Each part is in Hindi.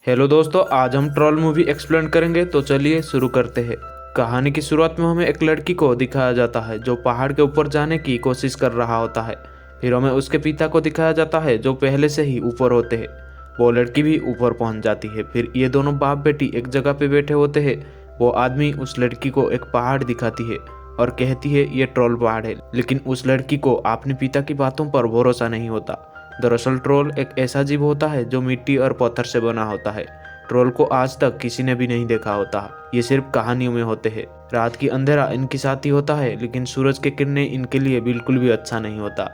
हेलो दोस्तों, आज हम ट्रोल मूवी एक्सप्लेन करेंगे। तो चलिए शुरू करते हैं। कहानी की शुरुआत में हमें एक लड़की को दिखाया जाता है जो पहाड़ के ऊपर जाने की कोशिश कर रहा होता है। फिर हमें उसके पिता को दिखाया जाता है जो पहले से ही ऊपर होते हैं। वो लड़की भी ऊपर पहुंच जाती है। फिर ये दोनों बाप बेटी एक जगह पे बैठे होते हैं। वो आदमी उस लड़की को एक पहाड़ दिखाती है और कहती है ये ट्रोल पहाड़ है, लेकिन उस लड़की को अपने पिता की बातों पर भरोसा नहीं होता। दरअसल ट्रोल एक ऐसा जीव होता है जो मिट्टी और पत्थर से बना होता है। ट्रोल को आज तक किसी ने भी नहीं देखा होता, ये सिर्फ कहानियों में होते हैं। रात की अंधेरा इनके साथ ही होता है, लेकिन सूरज की किरणें इनके लिए बिल्कुल भी अच्छा नहीं होता।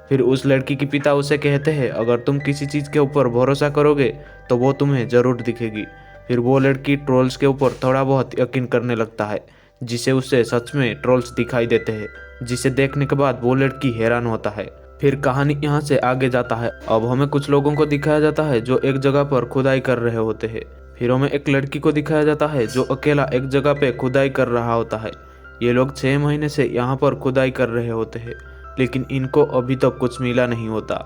फिर उस लड़की के पिता उसे कहते हैं अगर तुम किसी चीज के ऊपर भरोसा करोगे तो वो तुम्हें जरूर दिखेगी। फिर वो लड़की ट्रोल्स के ऊपर थोड़ा बहुत यकीन करने लगता है, जिसे उसे सच में ट्रोल्स दिखाई देते हैं, जिसे देखने के बाद वो लड़की हैरान होता है। फिर कहानी यहाँ से आगे जाता है। अब हमें कुछ लोगों को दिखाया जाता है जो एक जगह पर खुदाई कर रहे होते हैं। फिर हमें एक लड़की को दिखाया जाता है जो अकेला एक जगह पे खुदाई कर रहा होता है। ये लोग 6 महीने से यहाँ पर खुदाई कर रहे होते हैं, लेकिन इनको अभी तक कुछ मिला नहीं होता।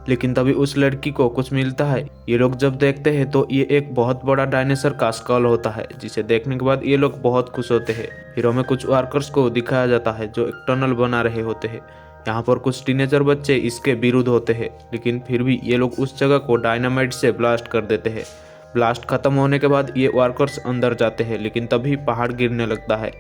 लेकिन तभी उस लड़की को कुछ मिलता है। ये लोग जब देखते हैं तो ये एक बहुत बड़ा डायनासोर का स्कल होता है, जिसे देखने के बाद ये लोग बहुत खुश होते हैं। फिर हमें कुछ वर्कर्स को दिखाया जाता है जो एक टनल बना रहे होते हैं। यहाँ पर कुछ टीनेजर बच्चे इसके विरुद्ध होते हैं, लेकिन फिर भी ये लोग उस जगह को डायनामाइट से ब्लास्ट कर देते हैं। ब्लास्ट खत्म होने के बाद ये वर्कर्स अंदर जाते हैं, लेकिन तभी पहाड़ गिरने लगता है।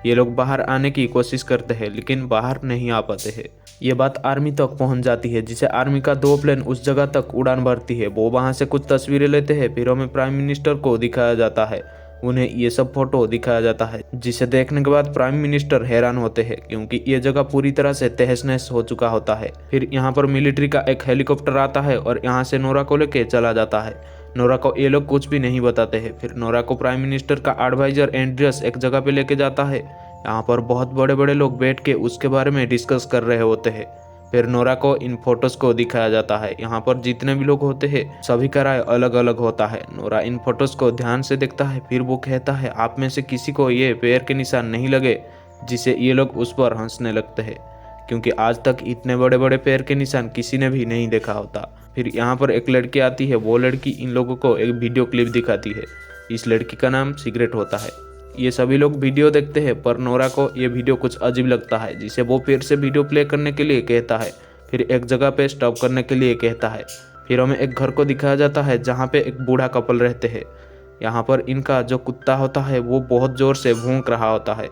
ये लोग बाहर आने की कोशिश करते हैं, लेकिन बाहर नहीं आ पाते हैं। ये बात आर्मी तक पहुंच जाती है, जिसे आर्मी का 2 प्लेन उस जगह तक उड़ान भरती है। वो वहां से कुछ तस्वीरें लेते हैं। फिर हमें प्राइम मिनिस्टर को दिखाया जाता है। उन्हें ये सब फोटो दिखाया जाता है, जिसे देखने के बाद प्राइम मिनिस्टर हैरान होते हैं, क्योंकि ये जगह पूरी तरह से तहस नहस हो चुका होता है। फिर यहाँ पर मिलिट्री का एक हेलीकॉप्टर आता है और यहाँ से नोरा को लेके चला जाता है। नोरा को ये लोग कुछ भी नहीं बताते हैं। फिर नोरा को प्राइम मिनिस्टर का एडवाइजर एंड्रियस एक जगह पे लेके जाता है। यहाँ पर बहुत बड़े बड़े लोग बैठ के उसके बारे में डिस्कस कर रहे होते हैं। फिर नोरा को इन फोटोज को दिखाया जाता है। यहाँ पर जितने भी लोग होते हैं सभी का राय अलग अलग होता है। नोरा इन फोटोज को ध्यान से देखता है। फिर वो कहता है आप में से किसी को ये पैर के निशान नहीं लगे, जिसे ये लोग उस पर हंसने लगते हैं, क्योंकि आज तक इतने बड़े बड़े पैर के निशान किसी ने भी नहीं देखा होता। फिर यहाँ पर एक लड़की आती है। वो लड़की इन लोगों को एक वीडियो क्लिप दिखाती है। इस लड़की का नाम सिगरेट होता है। ये सभी लोग वीडियो देखते हैं, पर नोरा को ये वीडियो कुछ अजीब लगता है, जिसे वो फिर से वीडियो प्ले करने के लिए कहता है। फिर एक जगह पे स्टॉप करने के लिए कहता है। फिर हमें एक घर को दिखाया जाता है जहाँ पे एक बूढ़ा कपल रहते हैं। यहाँ पर इनका जो कुत्ता होता है वो बहुत जोर से भौंक रहा होता है।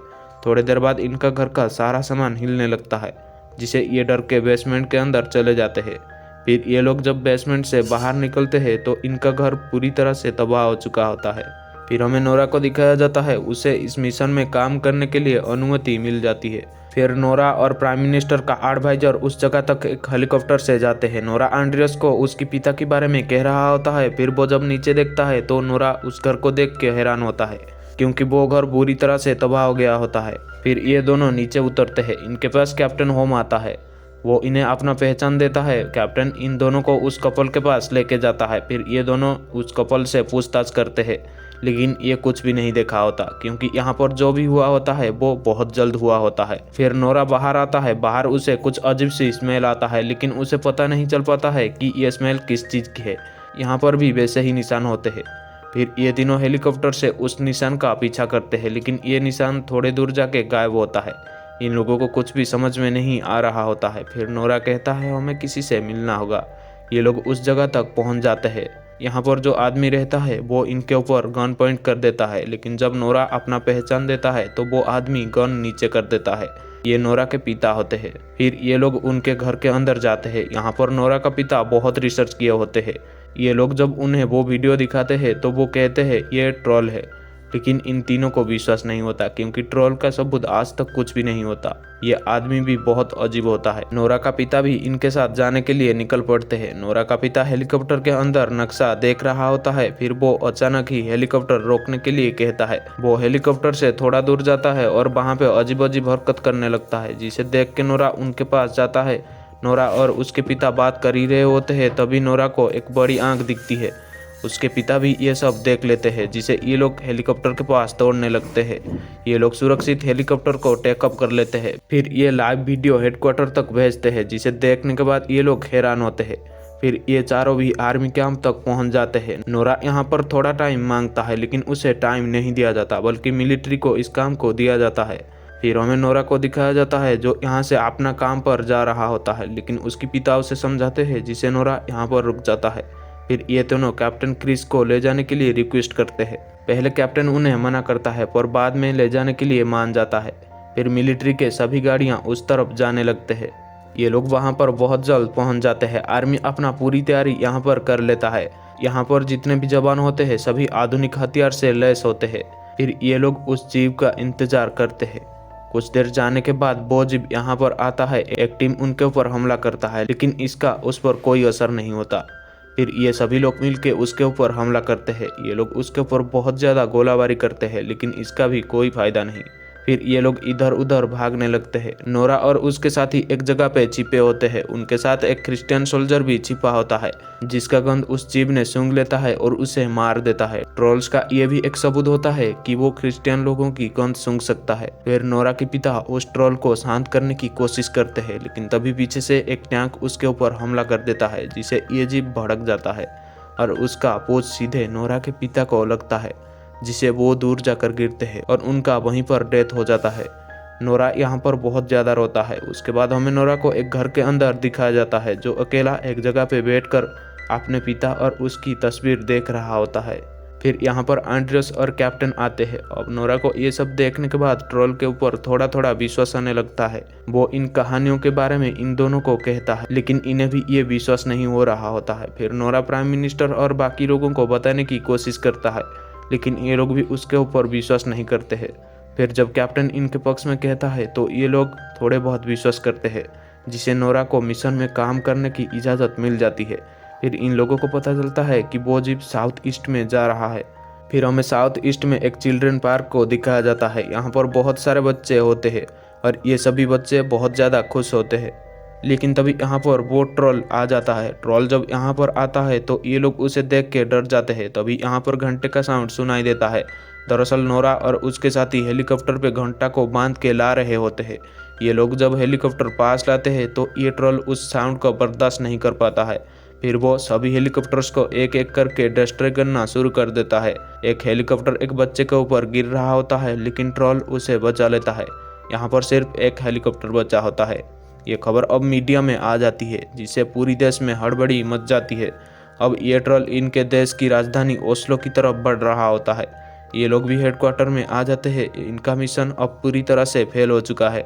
थोड़ी देर बाद इनका घर का सारा सामान हिलने लगता है, जिसे ये डर के बेसमेंट के अंदर चले जाते हैं। फिर ये लोग जब बेसमेंट से बाहर निकलते हैं तो इनका घर पूरी तरह से तबाह हो चुका होता है। फिर हमें नोरा को दिखाया जाता है। उसे इस मिशन में काम करने के लिए अनुमति मिल जाती है। फिर नोरा और प्राइम मिनिस्टर का एडवाइजर उस जगह तक एक हेलीकॉप्टर से जाते हैं। नोरा एंड्रियस को उसके पिता के बारे में कह रहा होता है। फिर वो जब नीचे देखता है तो नोरा उस घर को देख के हैरान होता है, क्योंकि वो घर बुरी तरह से तबाह हो गया होता है। फिर ये दोनों नीचे उतरते हैं। इनके पास कैप्टन होम आता है। वो इन्हें अपना पहचान देता है। कैप्टन इन दोनों को उस कपल के पास लेके जाता है। फिर ये दोनों उस कपल से पूछताछ करते हैं, लेकिन ये कुछ भी नहीं देखा होता, क्योंकि यहाँ पर जो भी हुआ होता है वो बहुत जल्द हुआ होता है। फिर नोरा बाहर आता है। बाहर उसे कुछ अजीब सी स्मेल आता है, लेकिन उसे पता नहीं चल पाता है कि ये स्मेल किस चीज़ की है। यहाँ पर भी वैसे ही निशान होते हैं। फिर ये तीनों हेलीकॉप्टर से उस निशान का पीछा करते हैं, लेकिन ये निशान थोड़े दूर जाके गायब होता है। इन लोगों को कुछ भी समझ में नहीं आ रहा होता है। फिर नोरा कहता है हमें किसी से मिलना होगा। ये लोग उस जगह तक पहुंच जाते हैं। यहाँ पर जो आदमी रहता है वो इनके ऊपर गन पॉइंट कर देता है, लेकिन जब नोरा अपना पहचान देता है तो वो आदमी गन नीचे कर देता है। ये नोरा के पिता होते हैं। फिर ये लोग उनके घर के अंदर जाते हैं। यहाँ पर नोरा का पिता बहुत रिसर्च किए होते हैं। ये लोग जब उन्हें वो वीडियो दिखाते हैं तो वो कहते हैं ये ट्रोल है, लेकिन इन तीनों को विश्वास नहीं होता, क्योंकि ट्रोल का सबूत आज तक कुछ भी नहीं होता। ये आदमी भी बहुत अजीब होता है। नोरा का पिता भी इनके साथ जाने के लिए निकल पड़ते हैं। नोरा का पिता हेलीकॉप्टर के अंदर नक्शा देख रहा होता है। फिर वो अचानक ही हेलीकॉप्टर रोकने के लिए कहता है। वो हेलीकॉप्टर से थोड़ा दूर जाता है और वहाँ पे अजीब अजीब हरकत करने लगता है, जिसे देख के नोरा उनके पास जाता है। नोरा और उसके पिता बात कर ही रहे होते हैं, तभी नोरा को एक बड़ी आंख दिखती है। उसके पिता भी ये सब देख लेते हैं, जिसे ये लोग हेलीकॉप्टर के पास दौड़ने लगते हैं। ये लोग सुरक्षित हेलीकॉप्टर को टेकअप कर लेते हैं। फिर ये लाइव वीडियो हेडक्वार्टर तक भेजते हैं, जिसे देखने के बाद ये लोग हैरान होते हैं। फिर ये चारों भी आर्मी कैंप तक पहुंच जाते हैं। नोरा यहाँ पर थोड़ा टाइम मांगता है लेकिन उसे टाइम नहीं दिया जाता बल्कि मिलिट्री को इस काम को दिया जाता है। फिर हमें नोरा को दिखाया जाता है जो यहाँ से अपना काम पर जा रहा होता है लेकिन उसकी पिता उसे समझाते हैं जिसे नोरा यहाँ पर रुक जाता है। फिर ये दोनों कैप्टन क्रिस को ले जाने के लिए रिक्वेस्ट करते हैं। पहले कैप्टन उन्हें मना करता है पर बाद में ले जाने के लिए मान जाता है। फिर मिलिट्री के सभी गाड़ियाँ उस तरफ जाने लगते हैं। ये लोग वहाँ पर बहुत जल्द पहुँच जाते हैं। आर्मी अपना पूरी तैयारी यहाँ पर कर लेता है। यहाँ पर जितने भी जवान होते हैं सभी आधुनिक हथियार से लैस होते हैं। फिर ये लोग उस जीप का इंतजार करते हैं। कुछ देर जाने के बाद वो जीप यहाँ पर आता है। एक टीम उनके ऊपर हमला करता है लेकिन इसका उस पर कोई असर नहीं होता। फिर ये सभी लोग मिलके उसके ऊपर हमला करते हैं। ये लोग उसके ऊपर बहुत ज़्यादा गोलाबारी करते हैं लेकिन इसका भी कोई फायदा नहीं। फिर ये लोग इधर उधर भागने लगते हैं। नोरा और उसके साथी एक जगह पे छिपे होते हैं। उनके साथ एक क्रिश्चियन सोल्जर भी छिपा होता है जिसका गंध उस जीव ने सूंघ लेता है और उसे मार देता है। ट्रोल्स का ये भी एक सबूत होता है कि वो क्रिश्चियन लोगों की गंध सूंघ सकता है। फिर नोरा के पिता उस ट्रोल को शांत करने की कोशिश करते हैं लेकिन तभी पीछे से एक टैंक उसके ऊपर हमला कर देता है जिससे ये जीव भड़क जाता है और उसका पोच सीधे नोरा के पिता को लगता है जिसे वो दूर जाकर गिरते हैं और उनका वहीं पर डेथ हो जाता है। नोरा यहाँ पर बहुत ज़्यादा रोता है। उसके बाद हमें नोरा को एक घर के अंदर दिखाया जाता है जो अकेला एक जगह पे बैठकर अपने पिता और उसकी तस्वीर देख रहा होता है। फिर यहाँ पर एंड्रियस और कैप्टन आते हैं। अब नोरा को ये सब देखने के बाद ट्रोल के ऊपर थोड़ा थोड़ा विश्वास आने लगता है। वो इन कहानियों के बारे में इन दोनों को कहता है लेकिन इन्हें भी ये विश्वास नहीं हो रहा होता है। फिर नोरा प्राइम मिनिस्टर और बाकी लोगों को बताने की कोशिश करता है लेकिन ये लोग भी उसके ऊपर विश्वास नहीं करते हैं। फिर जब कैप्टन इनके पक्ष में कहता है तो ये लोग थोड़े बहुत विश्वास करते हैं जिससे नोरा को मिशन में काम करने की इजाज़त मिल जाती है। फिर इन लोगों को पता चलता है कि वो जीप साउथ ईस्ट में जा रहा है। फिर हमें साउथ ईस्ट में एक चिल्ड्रन पार्क को दिखाया जाता है। यहाँ पर बहुत सारे बच्चे होते हैं और ये सभी बच्चे बहुत ज़्यादा खुश होते हैं लेकिन तभी यहाँ पर वो ट्रोल आ जाता है। ट्रोल जब यहाँ पर आता है तो ये लोग उसे देख के डर जाते हैं। तभी यहाँ पर घंटे का साउंड सुनाई देता है। दरअसल नोरा और उसके साथी हेलीकॉप्टर पे घंटा को बांध के ला रहे होते हैं। ये लोग जब हेलीकॉप्टर पास लाते हैं तो ये ट्रोल उस साउंड को बर्दाश्त नहीं कर पाता है। फिर वो सभी हेलीकॉप्टर्स को एक एक करके डिस्ट्रॉय करना शुरू कर देता है। एक हेलीकॉप्टर एक बच्चे के ऊपर गिर रहा होता है लेकिन ट्रोल उसे बचा लेता है। यहाँ पर सिर्फ एक हेलीकॉप्टर बचा होता है। ये खबर अब मीडिया में आ जाती है जिससे पूरी देश में हड़बड़ी मच जाती है। अब ये ट्रोल इनके देश की राजधानी ओस्लो की तरफ बढ़ रहा होता है। ये लोग भी हेडक्वार्टर में आ जाते हैं। इनका मिशन अब पूरी तरह से फेल हो चुका है।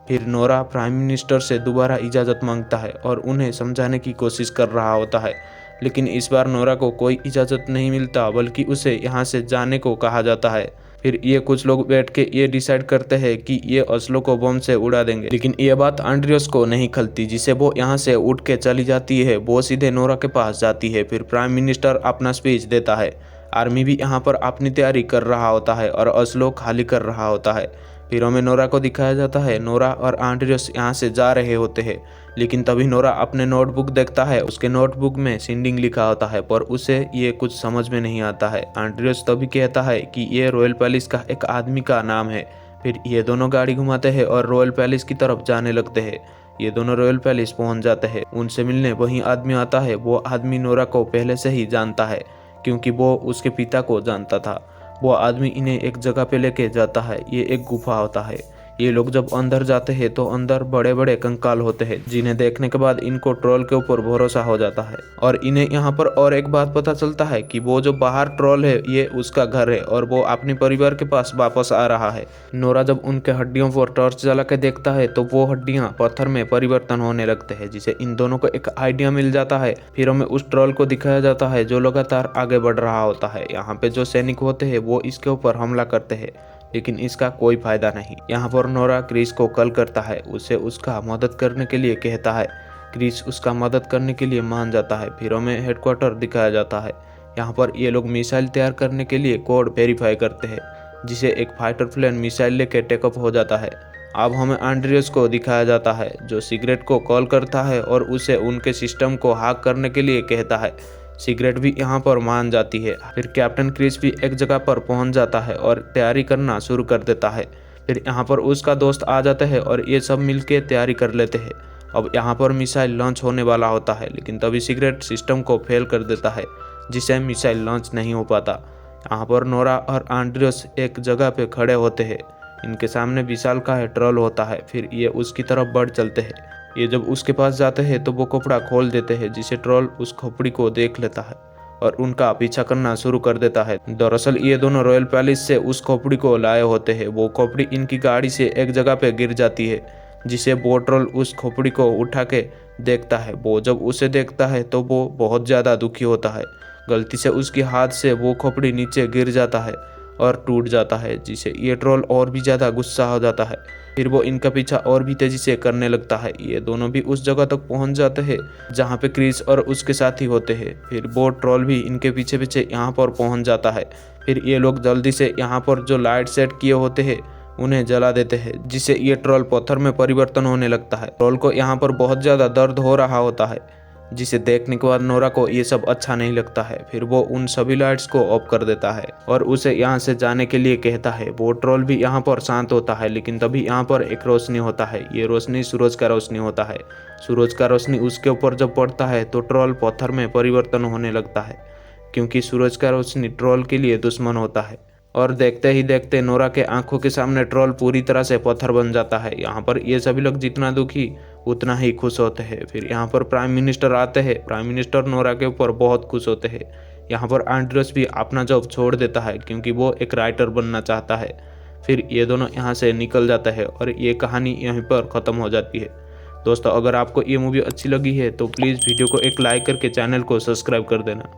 फिर नोरा प्राइम मिनिस्टर से दोबारा इजाज़त मांगता है और उन्हें समझाने की कोशिश कर रहा होता है लेकिन इस बार नोरा को कोई इजाज़त नहीं मिलता बल्कि उसे यहाँ से जाने को कहा जाता है। फिर ये कुछ लोग बैठ के ये डिसाइड करते हैं कि ये ओस्लो को बम से उड़ा देंगे लेकिन ये बात एंड्रियस को नहीं खलती जिसे वो यहाँ से उठ के चली जाती है। वो सीधे नोरा के पास जाती है। फिर प्राइम मिनिस्टर अपना स्पीच देता है। आर्मी भी यहाँ पर अपनी तैयारी कर रहा होता है और ओस्लो खाली कर रहा होता है। फिर हमें नोरा को दिखाया जाता है। नोरा और एंड्रियस यहाँ से जा रहे होते हैं लेकिन तभी नोरा अपने नोटबुक देखता है। उसके नोटबुक में सिंडिंग लिखा होता है पर उसे ये कुछ समझ में नहीं आता है। एंड्रियस तभी कहता है कि ये रॉयल पैलेस का एक आदमी का नाम है। फिर ये दोनों गाड़ी घुमाते हैं और रॉयल पैलेस की तरफ जाने लगते हैं। ये दोनों रॉयल पैलेस पहुंच जाते हैं। उनसे मिलने वही आदमी आता है। वो आदमी नोरा को पहले से ही जानता है क्योंकि वो उसके पिता को जानता था। वो आदमी इन्हें एक जगह पे लेके जाता है। ये एक गुफा होता है। ये लोग जब अंदर जाते हैं तो अंदर बड़े बड़े कंकाल होते हैं जिन्हें देखने के बाद इनको ट्रोल के ऊपर भरोसा हो जाता है और इन्हें यहाँ पर और एक बात पता चलता है कि वो जो बाहर ट्रोल है ये उसका घर है और वो अपने परिवार के पास वापस आ रहा है। नोरा जब उनके हड्डियों पर टॉर्च जला के देखता है तो वो हड्डियाँ पत्थर में परिवर्तन होने लगते हैं जिसे इन दोनों को एक आइडिया मिल जाता है। फिर हमें उस ट्रोल को दिखाया जाता है जो लगातार आगे बढ़ रहा होता है। यहाँ पे जो सैनिक होते हैं वो इसके ऊपर हमला करते हैं लेकिन इसका कोई फायदा नहीं। यहाँ पर नोरा क्रिस को कॉल करता है। उसे उसका मदद करने के लिए कहता है। क्रिस उसका मदद करने के लिए मान जाता है। फिर हमें हेडक्वार्टर दिखाया जाता है। यहाँ पर ये लोग मिसाइल तैयार करने के लिए कोड वेरीफाई करते हैं जिसे एक फाइटर प्लेन मिसाइल लेके टेकअप हो जाता है। अब हमें एंड्रियस को दिखाया जाता है जो सिगरेट को कॉल करता है और उसे उनके सिस्टम को हैक करने के लिए कहता है। सिगरेट भी यहाँ पर मान जाती है। फिर कैप्टन क्रिस भी एक जगह पर पहुँच जाता है और तैयारी करना शुरू कर देता है। फिर यहाँ पर उसका दोस्त आ जाता है और ये सब मिलके तैयारी कर लेते हैं। अब यहाँ पर मिसाइल लॉन्च होने वाला होता है, लेकिन तभी सीक्रेट सिस्टम को फेल कर देता है जिससे मिसाइल लॉन्च नहीं हो पाता। यहाँ पर नोरा और आंड्रियस एक जगह पे खड़े होते हैं। इनके सामने विशालकाय ट्रोल होता है। फिर ये उसकी तरफ बढ़ चलते हैं। ये जब उसके पास जाते हैं तो वो कपड़ा खोल देते हैं, जिसे ट्रोल उस खोपड़ी को देख लेता है और उनका पीछा करना शुरू कर देता है। दरअसल ये दोनों रॉयल पैलेस से उस खोपड़ी को लाए होते हैं। वो खोपड़ी इनकी गाड़ी से एक जगह पे गिर जाती है, जिसे वो ट्रोल उस खोपड़ी को उठा के देखता है। वो जब उसे देखता है तो वो बहुत ज़्यादा दुखी होता है। गलती से उसके हाथ से वो खोपड़ी नीचे गिर जाता है और टूट जाता है, जिसे ये ट्रोल और भी ज़्यादा गुस्सा हो जाता है। फिर वो इनका पीछा और भी तेजी से करने लगता है। ये दोनों भी उस जगह तक पहुंच जाते हैं जहां पे क्रिस और उसके साथी होते हैं। फिर वो ट्रोल भी इनके पीछे पीछे यहाँ पर पहुंच जाता है। फिर ये लोग जल्दी से यहाँ पर जो लाइट सेट किए होते हैं उन्हें जला देते हैं, जिससे ये ट्रोल पत्थर में परिवर्तन होने लगता है। ट्रोल को यहाँ पर बहुत ज़्यादा दर्द हो रहा होता है, जिसे देखने के बाद नोरा को ये सब अच्छा नहीं लगता है। फिर वो उन सभी लाइट्स को ऑफ कर देता है और उसे यहाँ से जाने के लिए कहता है। वो ट्रोल भी यहाँ पर शांत होता है, लेकिन तभी यहाँ पर एक रोशनी होता है। ये रोशनी सूरज का रोशनी होता है। सूरज का रोशनी उसके ऊपर जब पड़ता है तो ट्रोल पत्थर में परिवर्तन होने लगता है, क्योंकि सूरज का रोशनी ट्रोल के लिए दुश्मन होता है। और देखते ही देखते नोरा के आंखों के सामने ट्रोल पूरी तरह से पत्थर बन जाता है। यहाँ पर ये सभी लोग जितना दुखी उतना ही खुश होते हैं। फिर यहाँ पर प्राइम मिनिस्टर आते हैं। प्राइम मिनिस्टर नोरा के ऊपर बहुत खुश होते हैं। यहाँ पर आंड्रियस भी अपना जॉब छोड़ देता है, क्योंकि वो एक राइटर बनना चाहता है। फिर ये दोनों यहाँ से निकल जाते हैं और ये कहानी यहीं पर ख़त्म हो जाती है। दोस्तों, अगर आपको ये मूवी अच्छी लगी है तो प्लीज़ वीडियो को एक लाइक करके चैनल को सब्सक्राइब कर देना।